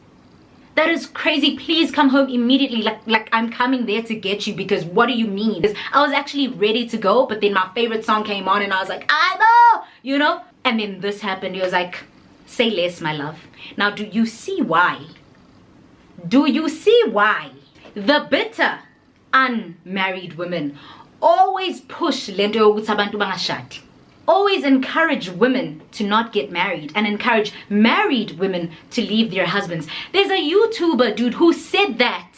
That is crazy. Please come home immediately. Like I'm coming there to get you, because what do you mean? I was actually ready to go, but then my favorite song came on and I was like, I know, you know? And then this happened. He was like, say less, my love. Now, do you see why? Do you see why the bitter unmarried women always push lento yokuthi abantu bangashadi? Always encourage women to not get married and encourage married women to leave their husbands. There's a YouTuber dude who said that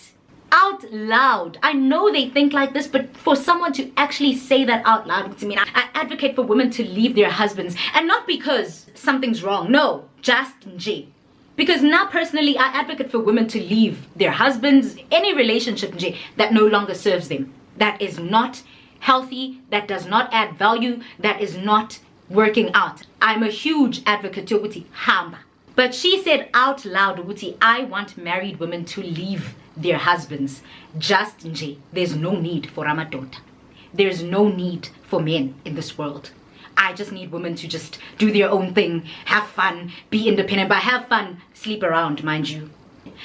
out loud. I know they think like this, but for someone to actually say that out loud, to me, I advocate for women to leave their husbands, and not because something's wrong. No, just Nje. Because now personally, I advocate for women to leave their husbands, any relationship Nje, that no longer serves them, that is not healthy, that does not add value, that is not working out. I'm a huge advocate to Uti Hamba. But she said out loud, Uti, I want married women to leave their husbands. Just Nje. There's no need for Ramadota. There's no need for men in this world. I just need women to just do their own thing, have fun, be independent. But have fun, sleep around, mind you.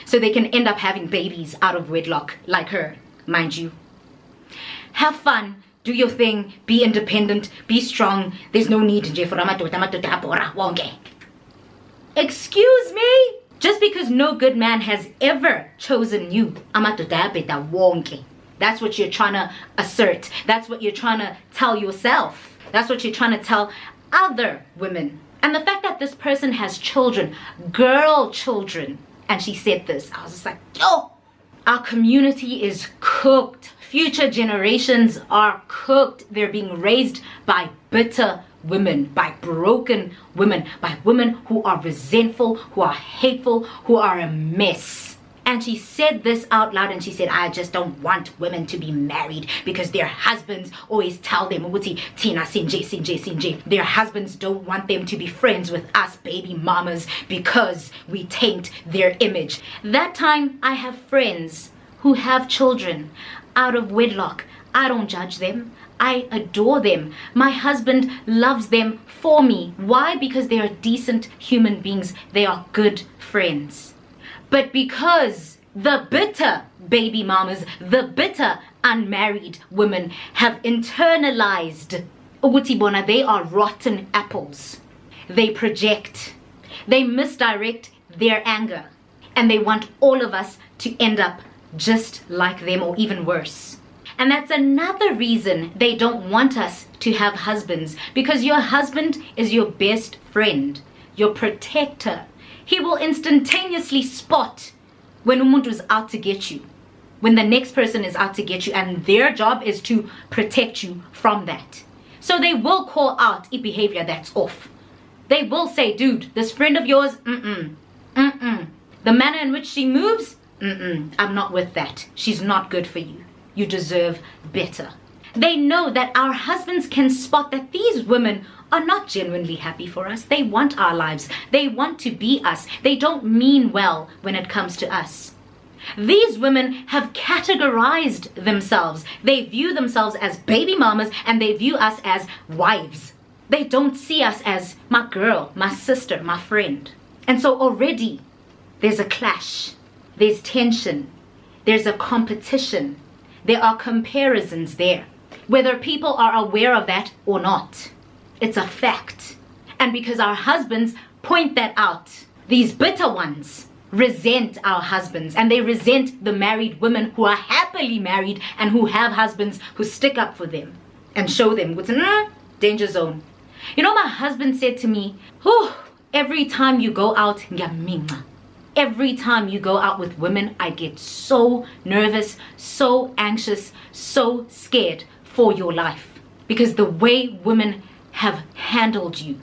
So they can end up having babies out of wedlock like her, mind you. Have fun, do your thing, be independent, be strong. There's no need Nje for Ramadota. Excuse me? Just because no good man has ever chosen you, that's what you're trying to assert. That's what you're trying to tell yourself. That's what you're trying to tell other women. And the fact that this person has children, girl children, and she said this, I was just like, oh, our community is cooked. Future generations are cooked. They're being raised by bitter women, by broken women, by women who are resentful, who are hateful, who are a mess. And she said this out loud, and she said, I just don't want women to be married because their husbands always tell them, Tina, Sinje. Their husbands don't want them to be friends with us baby mamas because we taint their image. That time, I have friends who have children out of wedlock. I don't judge them. I adore them. My husband loves them for me. Why? Because they are decent human beings. They are good friends. But because the bitter baby mamas, the bitter unmarried women have internalized Ugutibona, they are rotten apples. They project. They misdirect their anger. And they want all of us to end up just like them, or even worse. And that's another reason they don't want us to have husbands, because your husband is your best friend, your protector. He will instantaneously spot when umuntu is out to get you, when the next person is out to get you, and their job is to protect you from that. So they will call out a behavior that's off. They will say, dude, this friend of yours, the manner in which she moves, I'm not with that. She's not good for you. You deserve better. They know that our husbands can spot that these women are not genuinely happy for us. They want our lives. They want to be us. They don't mean well when it comes to us. These women have categorized themselves. They view themselves as baby mamas, and they view us as wives. They don't see us as my girl, my sister, my friend. And so already there's a clash. There's tension. There's a competition. There are comparisons there. Whether people are aware of that or not, it's a fact. And because our husbands point that out, these bitter ones, resent our husbands, and they resent the married women who are happily married and who have husbands who stick up for them and show them what's in danger zone. You know, my husband said to me, every time you go out, ngiyaminca. Every time you go out with women, I get so nervous, so anxious, so scared for your life. Because the way women have handled you,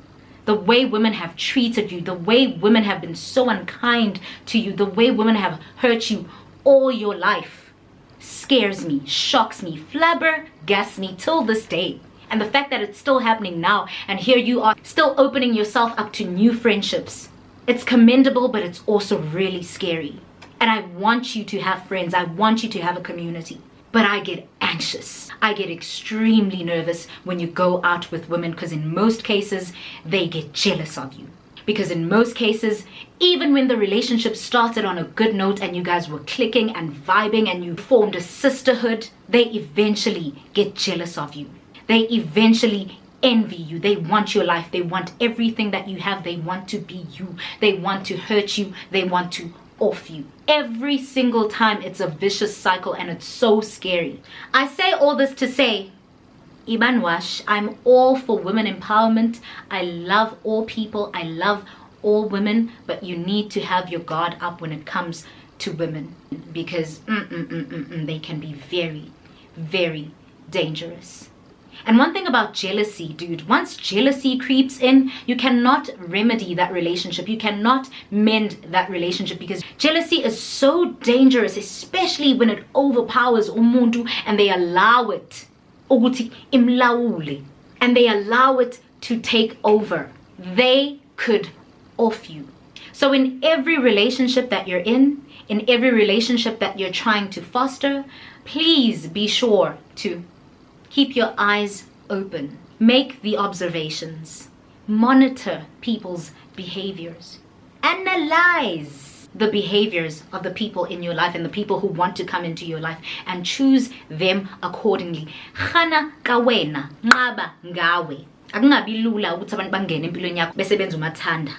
the way women have treated you, the way women have been so unkind to you, the way women have hurt you all your life scares me, shocks me, flabbergasts me till this day. And the fact that it's still happening now, and here you are still opening yourself up to new friendships. It's commendable, but it's also really scary. And I want you to have friends. I want you to have a community. But I get anxious. I get extremely nervous when you go out with women, because in most cases, they get jealous of you. Because in most cases, even when the relationship started on a good note and you guys were clicking and vibing and you formed a sisterhood, they eventually get jealous of you. They eventually envy you. They want your life. They want everything that you have. They want to be you. They want to hurt you. They want to off you. Every single time, it's a vicious cycle, and it's so scary. I say all this to say, Ibanwash, I'm all for women empowerment. I love all people. I love all women, but you need to have your guard up when it comes to women, because they can be very, very dangerous. And one thing about jealousy, dude, once jealousy creeps in, you cannot remedy that relationship. You cannot mend that relationship, because jealousy is so dangerous, especially when it overpowers umuntu and they allow it. And they allow it to take over. They could off you. So in every relationship that you're in every relationship that you're trying to foster, please be sure to keep your eyes open. Make the observations. Monitor people's behaviors. Analyze the behaviors of the people in your life and the people who want to come into your life, and choose them accordingly. Khana kawena nqaba ngawe. Akungabi lula ukuthi abantu bangene empilweni yakho bese benza umathanda.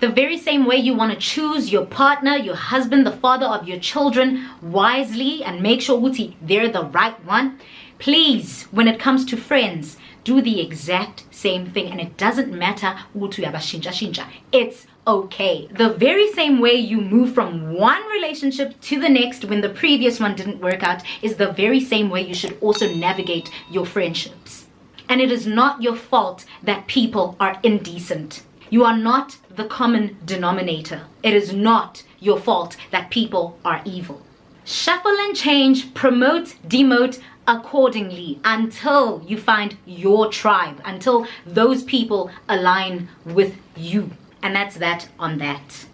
The very same way you want to choose your partner, your husband, the father of your children wisely and make sure ukuthi they're the right one. Please, when it comes to friends, do the exact same thing. And it doesn't matter ukuthi uyabashintsha. It's okay. The very same way you move from one relationship to the next when the previous one didn't work out is the very same way you should also navigate your friendships. And it is not your fault that people are indecent. You are not the common denominator. It is not your fault that people are evil. Shuffle and change, promote, demote accordingly until you find your tribe, until those people align with you. And that's that on that.